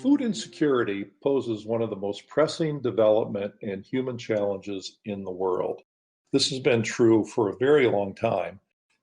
Food insecurity poses one of the most pressing development and human challenges in the world. This has been true for a very long time,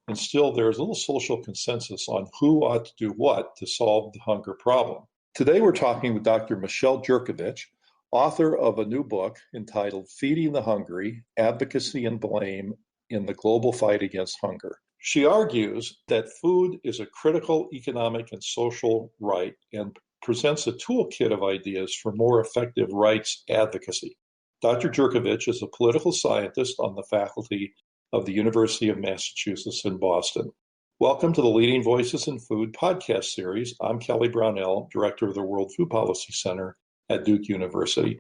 and still there is little social consensus on who ought to do what to solve the hunger problem. Today we're talking with Dr. Michelle Jurkovich, author of a new book entitled Feeding the Hungry, Advocacy and Blame in the Global Fight Against Hunger. She argues that food is a critical economic and social right and presents a toolkit of ideas for more effective rights advocacy. Dr. Jurkovich is a political scientist on the faculty of the University of Massachusetts in Boston. Welcome to the Leading Voices in Food podcast series. I'm Kelly Brownell, director of the World Food Policy Center at Duke University.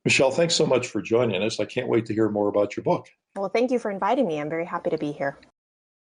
Michelle, thanks so much for joining us. I can't wait to hear more about your book. Well, thank you for inviting me. I'm very happy to be here.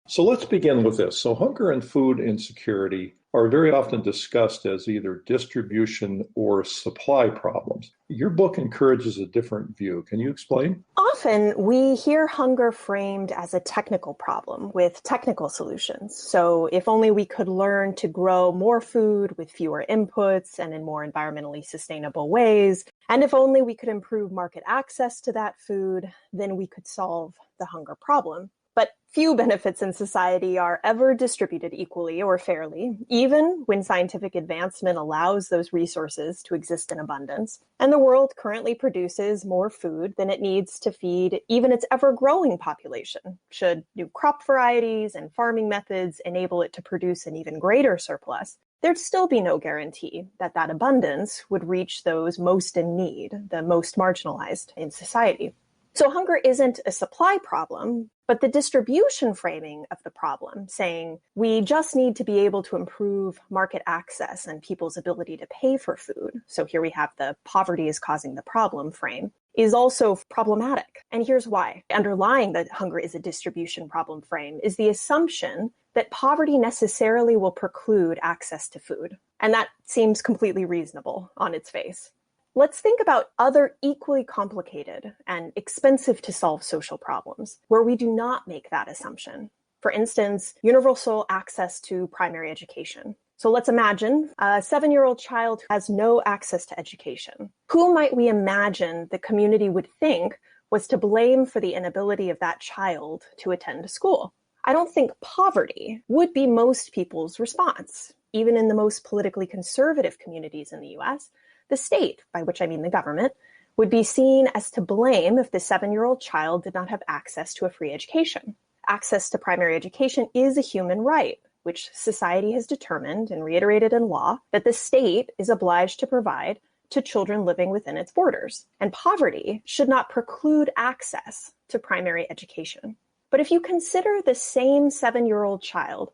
So let's begin with this. So hunger and food insecurity are very often discussed as either distribution or supply problems. Your book encourages a different view. Can you explain? Often we hear hunger framed as a technical problem with technical solutions. So if only we could learn to grow more food with fewer inputs and in more environmentally sustainable ways, and if only we could improve market access to that food, then we could solve the hunger problem. But few benefits in society are ever distributed equally or fairly, even when scientific advancement allows those resources to exist in abundance. And the world currently produces more food than it needs to feed even its ever-growing population. Should new crop varieties and farming methods enable it to produce an even greater surplus, there'd still be no guarantee that that abundance would reach those most in need, the most marginalized in society. So hunger isn't a supply problem, but the distribution framing of the problem, saying we just need to be able to improve market access and people's ability to pay for food. So here we have the poverty is causing the problem frame, is also problematic. And here's why. Underlying that hunger is a distribution problem frame is the assumption that poverty necessarily will preclude access to food. And that seems completely reasonable on its face. Let's think about other equally complicated and expensive to solve social problems where we do not make that assumption. For instance, universal access to primary education. So let's imagine a 7-year-old child who has no access to education. Who might we imagine the community would think was to blame for the inability of that child to attend school? I don't think poverty would be most people's response. Even in the most politically conservative communities in the US, the state, by which I mean the government, would be seen as to blame if the 7-year-old child did not have access to a free education. Access to primary education is a human right, which society has determined and reiterated in law that the state is obliged to provide to children living within its borders. And poverty should not preclude access to primary education. But if you consider the same 7-year-old child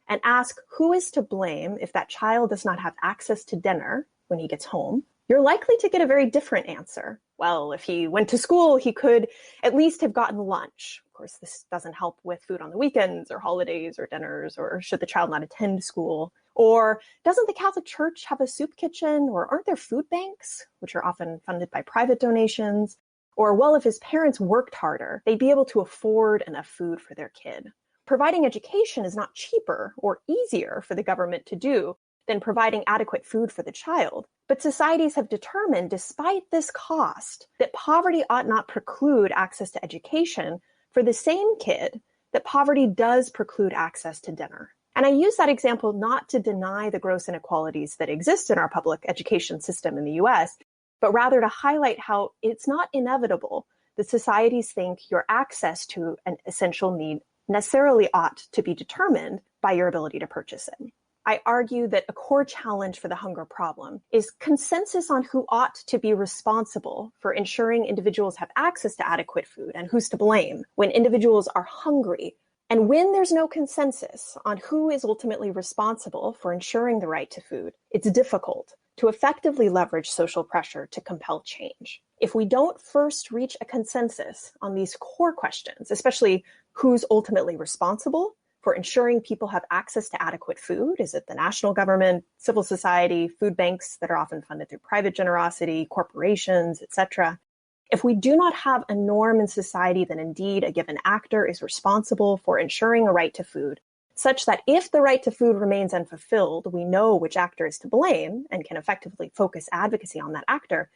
and ask who is to blame if that child does not have access to dinner when he gets home, you're likely to get a very different answer. Well, if he went to school, he could at least have gotten lunch. Of course, this doesn't help with food on the weekends or holidays or dinners, or should the child not attend school? Or doesn't the Catholic Church have a soup kitchen? Or aren't there food banks, which are often funded by private donations? Or, well, if his parents worked harder, they'd be able to afford enough food for their kid. Providing education is not cheaper or easier for the government to do than providing adequate food for the child. But societies have determined, despite this cost, that poverty ought not preclude access to education for the same kid that poverty does preclude access to dinner. And I use that example not to deny the gross inequalities that exist in our public education system in the US, but rather to highlight how it's not inevitable that societies think your access to an essential need necessarily ought to be determined by your ability to purchase it. I argue that a core challenge for the hunger problem is consensus on who ought to be responsible for ensuring individuals have access to adequate food and who's to blame when individuals are hungry. And when there's no consensus on who is ultimately responsible for ensuring the right to food, it's difficult to effectively leverage social pressure to compel change. If we don't first reach a consensus on these core questions, especially who's ultimately responsible for ensuring people have access to adequate food? Is it the national government, civil society, food banks that are often funded through private generosity, corporations, etc.? If we do not have a norm in society that indeed a given actor is responsible for ensuring a right to food, such that if the right to food remains unfulfilled, we know which actor is to blame and can effectively focus advocacy on that actor,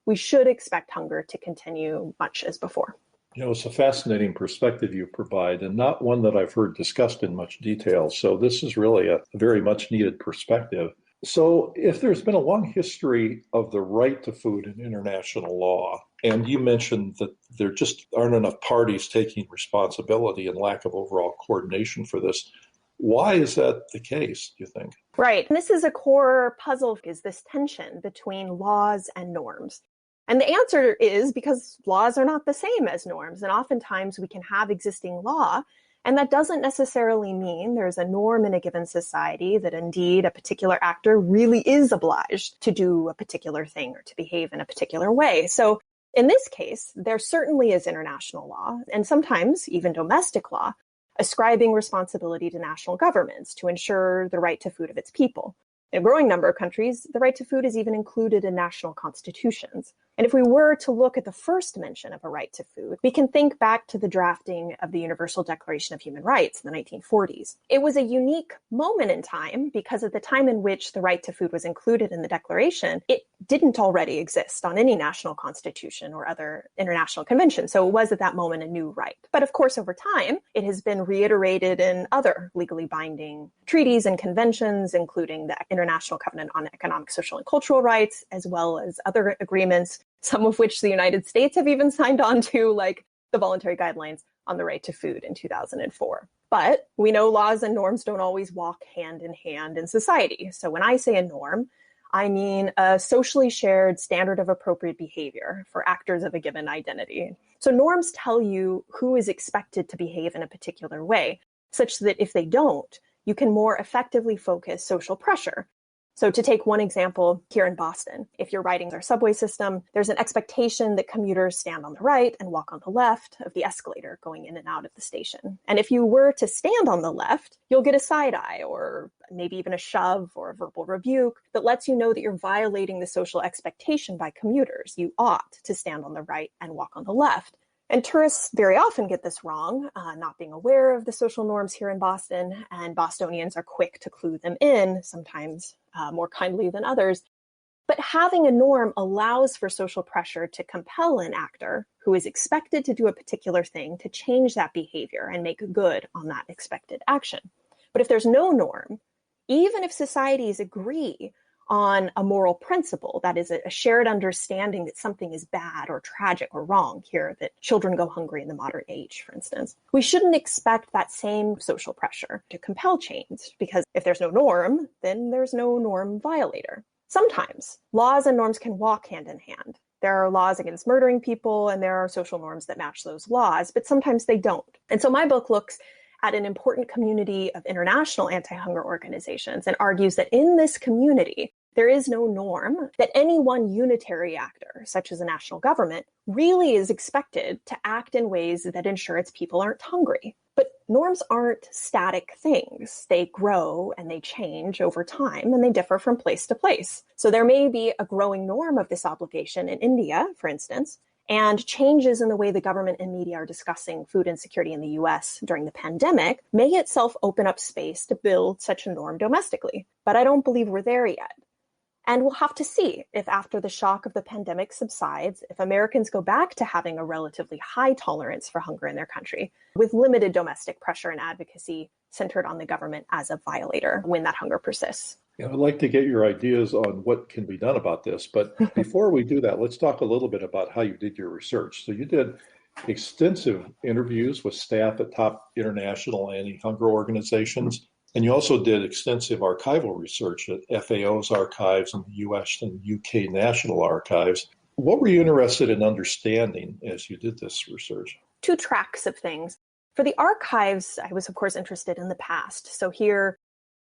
we should expect hunger to continue much as before. It's a fascinating perspective you provide, and not one that I've heard discussed in much detail. So this is really a very much needed perspective. So if there's been a long history of the right to food in international law, and you mentioned that there just aren't enough parties taking responsibility and lack of overall coordination for this, why is that the case, do you think? Right. And this is a core puzzle, is this tension between laws and norms. And the answer is because laws are not the same as norms. And oftentimes we can have existing law, and that doesn't necessarily mean there's a norm in a given society that indeed a particular actor really is obliged to do a particular thing or to behave in a particular way. So in this case, there certainly is international law, and sometimes even domestic law, ascribing responsibility to national governments to ensure the right to food of its people. In a growing number of countries, the right to food is even included in national constitutions. And if we were to look at the first mention of a right to food, we can think back to the drafting of the Universal Declaration of Human Rights in the 1940s. It was a unique moment in time because at the time in which the right to food was included in the Declaration, it didn't already exist on any national constitution or other international convention. So it was at that moment a new right. But of course, over time, it has been reiterated in other legally binding treaties and conventions, including the International Covenant on Economic, Social, and Cultural Rights, as well as other agreements, some of which the United States have even signed on to, like the Voluntary Guidelines on the Right to Food in 2004. But we know laws and norms don't always walk hand in hand in society. So when I say a norm, I mean a socially shared standard of appropriate behavior for actors of a given identity. So norms tell you who is expected to behave in a particular way, such that if they don't, you can more effectively focus social pressure. So to take one example, here in Boston, if you're riding our subway system, there's an expectation that commuters stand on the right and walk on the left of the escalator going in and out of the station. And if you were to stand on the left, you'll get a side eye or maybe even a shove or a verbal rebuke that lets you know that you're violating the social expectation by commuters. You ought to stand on the right and walk on the left. And tourists very often get this wrong, not being aware of the social norms here in Boston, and Bostonians are quick to clue them in, sometimes more kindly than others. But having a norm allows for social pressure to compel an actor who is expected to do a particular thing to change that behavior and make good on that expected action. But if there's no norm, even if societies agree on a moral principle, that is a shared understanding that something is bad or tragic or wrong, here that children go hungry in the modern age, for instance, we shouldn't expect that same social pressure to compel change, because if there's no norm, then there's no norm violator. Sometimes laws and norms can walk hand in hand. There are laws against murdering people, and there are social norms that match those laws, but sometimes they don't. And so my book looks at an important community of international anti-hunger organizations and argues that in this community, there is no norm that any one unitary actor, such as a national government, really is expected to act in ways that ensure its people aren't hungry. But norms aren't static things. They grow and they change over time, and they differ from place to place. So there may be a growing norm of this obligation in India, for instance, and changes in the way the government and media are discussing food insecurity in the US during the pandemic may itself open up space to build such a norm domestically. But I don't believe we're there yet. And we'll have to see if after the shock of the pandemic subsides, if Americans go back to having a relatively high tolerance for hunger in their country, with limited domestic pressure and advocacy centered on the government as a violator when that hunger persists. I'd like to get your ideas on what can be done about this. But before we do that, let's talk a little bit about how you did your research. So you did extensive interviews with staff at top international anti-hunger organizations. And you also did extensive archival research at FAO's archives and the US and UK National Archives. What were you interested in understanding as you did this research? Two tracks of things. For the archives, I was, of course, interested in the past. So here,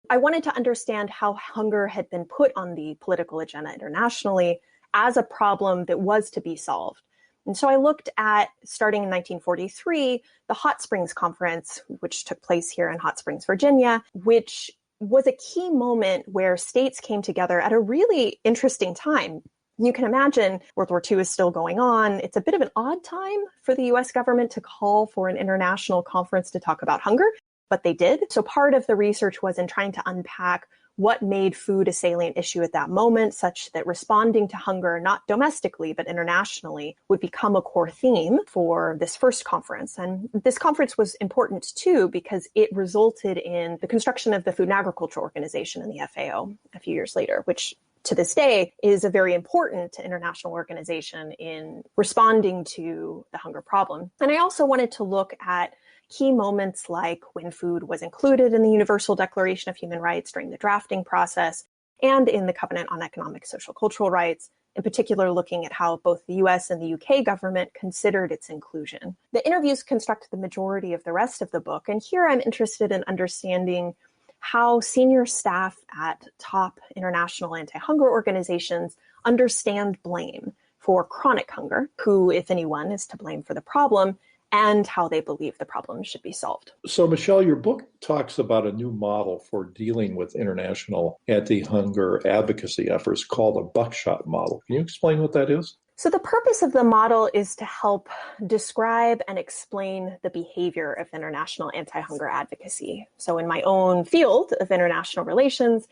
I wanted to understand how hunger had been put on the political agenda internationally as a problem that was to be solved. And so I looked at, starting in 1943, the Hot Springs Conference, which took place here in Hot Springs, Virginia, which was a key moment where states came together at a really interesting time. You can imagine World War II is still going on. It's a bit of an odd time for the US government to call for an international conference to talk about hunger. but they did. So part of the research was in trying to unpack what made food a salient issue at that moment, such that responding to hunger, not domestically, but internationally, would become a core theme for this first conference. And this conference was important too, because it resulted in the construction of the Food and Agriculture Organization and the FAO a few years later, which to this day is a very important international organization in responding to the hunger problem. And I also wanted to look at key moments like when food was included in the Universal Declaration of Human Rights during the drafting process and in the Covenant on Economic, Social, Cultural Rights, in particular looking at how both the US and the UK government considered its inclusion. The interviews construct the majority of the rest of the book, and here I'm interested in understanding how senior staff at top international anti-hunger organizations understand blame for chronic hunger, who, if anyone, is to blame for the problem, and how they believe the problem should be solved. So, Michelle, your book talks about a new model for dealing with international anti-hunger advocacy efforts called a Buckshot Model. Can you explain what that is? So the purpose of the model is to help describe and explain the behavior of international anti-hunger advocacy. So in my own field of international relations,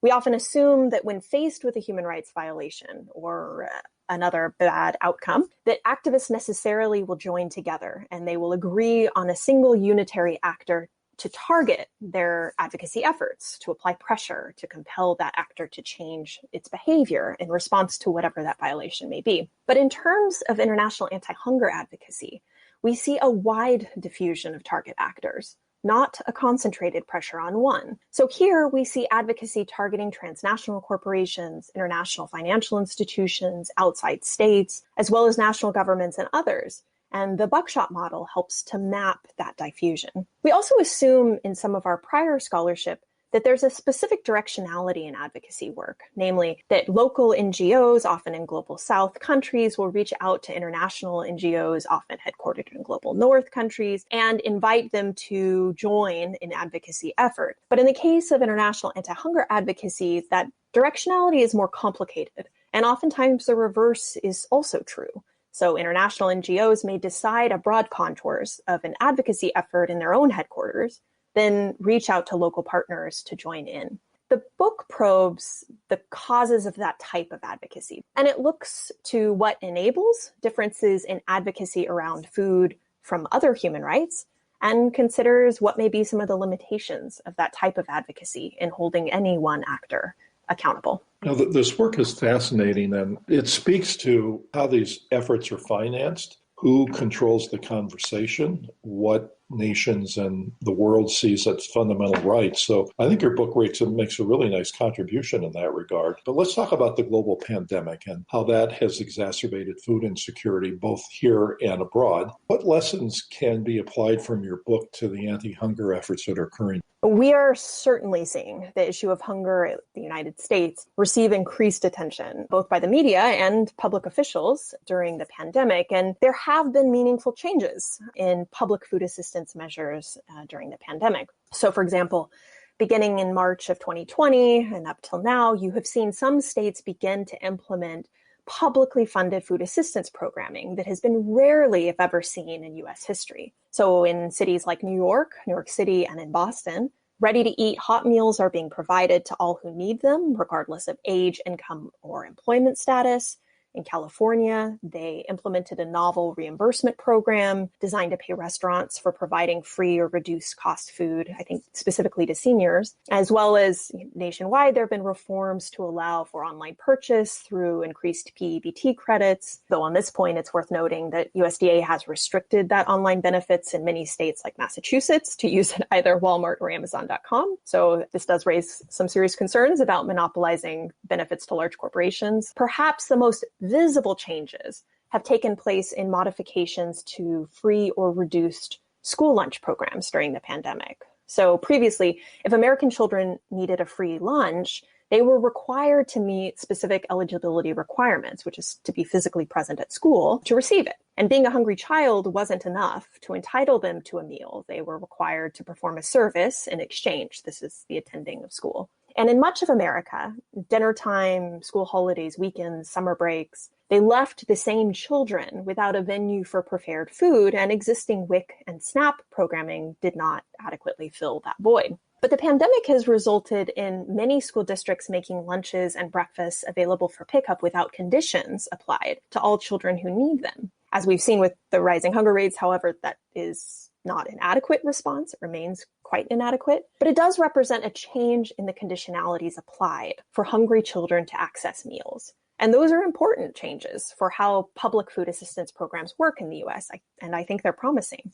we often assume that when faced with a human rights violation or another bad outcome, that activists necessarily will join together and they will agree on a single unitary actor to target their advocacy efforts, to apply pressure, to compel that actor to change its behavior in response to whatever that violation may be. But in terms of international anti-hunger advocacy, we see a wide diffusion of target actors, not a concentrated pressure on one. So here we see advocacy targeting transnational corporations, international financial institutions, outside states, as well as national governments and others. And the Buckshot Model helps to map that diffusion. We also assume in some of our prior scholarship that there's a specific directionality in advocacy work, namely that local NGOs, often in Global South countries, will reach out to international NGOs, often headquartered in Global North countries, and invite them to join in advocacy effort. But in the case of international anti-hunger advocacy, that directionality is more complicated, and oftentimes the reverse is also true. So international NGOs may decide a broad contours of an advocacy effort in their own headquarters, then reach out to local partners to join in. The book probes the causes of that type of advocacy, and it looks to what enables differences in advocacy around food from other human rights, and considers what may be some of the limitations of that type of advocacy in holding any one actor accountable. Now, this work is fascinating, and it speaks to how these efforts are financed, who controls the conversation, what nations and the world sees as fundamental rights. So I think your book makes a really nice contribution in that regard. But let's talk about the global pandemic and how that has exacerbated food insecurity both here and abroad. What lessons can be applied from your book to the anti-hunger efforts that are occurring? We are certainly seeing the issue of hunger in the United States receive increased attention, both by the media and public officials during the pandemic. And there have been meaningful changes in public food assistance measures during the pandemic. So, for example, beginning in March of 2020 and up till now, you have seen some states begin to implement publicly funded food assistance programming that has been rarely, if ever, seen in U.S. history. So in cities like New York City, and in Boston, ready-to-eat hot meals are being provided to all who need them, regardless of age, income, or employment status. In California, they implemented a novel reimbursement program designed to pay restaurants for providing free or reduced cost food, I think specifically to seniors, as well as nationwide, there have been reforms to allow for online purchase through increased p-EBT credits. Though on this point, it's worth noting that USDA has restricted that online benefits in many states like Massachusetts to use at either Walmart or Amazon.com. So this does raise some serious concerns about monopolizing benefits to large corporations. Perhaps the most visible changes have taken place in modifications to free or reduced school lunch programs during the pandemic. So previously, if American children needed a free lunch, they were required to meet specific eligibility requirements, which is to be physically present at school, to receive it. And being a hungry child wasn't enough to entitle them to a meal. They were required to perform a service in exchange. This is the attending of school. And in much of America, dinner time, school holidays, weekends, summer breaks, They left the same children without a venue for prepared food, and existing WIC and SNAP programming did not adequately fill that void. But the pandemic has resulted in many school districts making lunches and breakfasts available for pickup without conditions applied to all children who need them. As we've seen with the rising hunger rates, however, that is not an adequate response. It remains quite inadequate, but it does represent a change in the conditionalities applied for hungry children to access meals. And those are important changes for how public food assistance programs work in the US, and I think they're promising.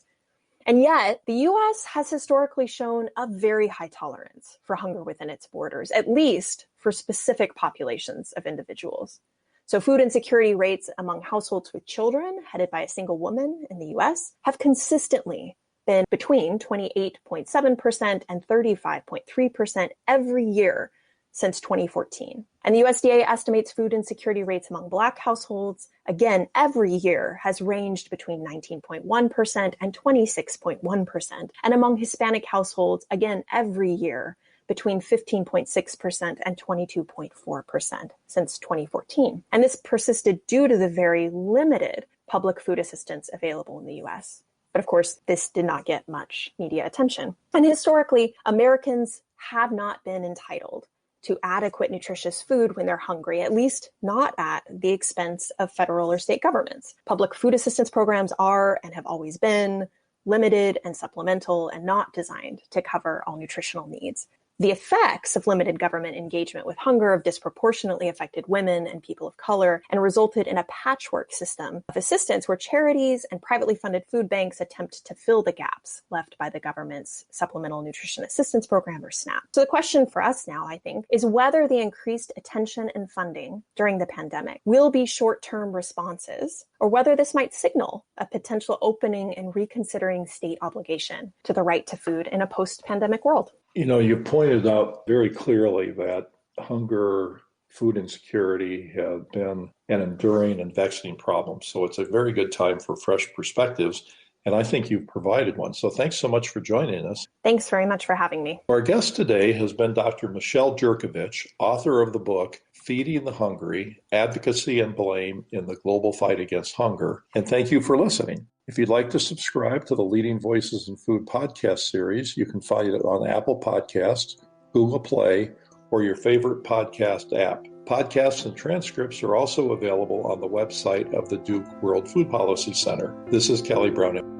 And yet, the US has historically shown a very high tolerance for hunger within its borders, at least for specific populations of individuals. So food insecurity rates among households with children, headed by a single woman in the US, have consistently been between 28.7% and 35.3% every year since 2014. And the USDA estimates food insecurity rates among Black households, again, every year has ranged between 19.1% and 26.1%. And among Hispanic households, again, every year between 15.6% and 22.4% since 2014. And this persisted due to the very limited public food assistance available in the US. But of course, this did not get much media attention. And historically, Americans have not been entitled to adequate nutritious food when they're hungry, at least not at the expense of federal or state governments. Public food assistance programs are and have always been limited and supplemental and not designed to cover all nutritional needs. The effects of limited government engagement with hunger have disproportionately affected women and people of color and resulted in a patchwork system of assistance where charities and privately funded food banks attempt to fill the gaps left by the government's Supplemental Nutrition Assistance Program, or SNAP. So the question for us now, I think, is whether the increased attention and funding during the pandemic will be short-term responses, or whether this might signal a potential opening and reconsidering state obligation to the right to food in a post-pandemic world. You know, you pointed out very clearly that hunger, food insecurity have been an enduring and vexing problem. So it's a very good time for fresh perspectives. And I think you've provided one. So thanks so much for joining us. Thanks very much for having me. Our guest today has been Dr. Michelle Jurkovich, author of the book, Feeding the Hungry, Advocacy and Blame in the Global Fight Against Hunger. And thank you for listening. If you'd like to subscribe to the Leading Voices in Food podcast series, you can find it on Apple Podcasts, Google Play, or your favorite podcast app. Podcasts and transcripts are also available on the website of the Duke World Food Policy Center. This is Kelly Brown.